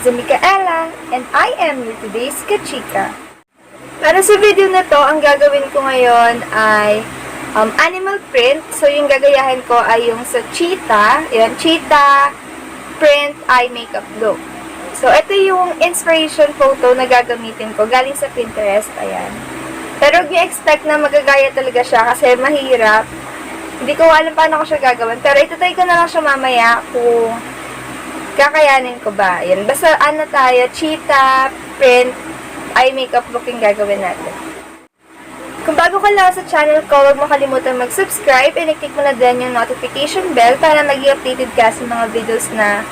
Areeza Mikaella, and I am your today's kachika. Para sa video na to, ang gagawin ko ngayon ay animal print. So, yung gagayahin ko ay yung sa cheetah. Yan, cheetah print eye makeup look. So, ito yung inspiration photo na gagamitin ko. Galing sa Pinterest. Ayan. Pero, huwag niyo expect na magagaya talaga siya kasi mahirap. Hindi ko alam paano ko siya gagawin. Pero, itatry ko na lang siya mamaya kung kakayanin ko ba. Ayan. Basta, tayo, cheetah print eye makeup look yung gagawin natin. Kung bago ka lang sa channel ko, huwag mo kalimutan mag-subscribe and i-click mo na din yung notification bell para maging updated ka sa mga videos na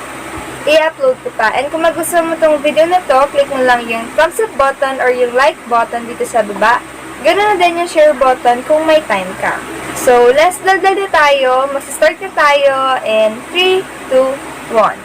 i-upload ko pa. And kung magustuhan mo tong video na to, click mo lang yung thumbs up button or yung like button dito sa baba. Ganoon na din yung share button kung may time ka. So, let's daldal na tayo. Mag-start na tayo in 3, 2, 1.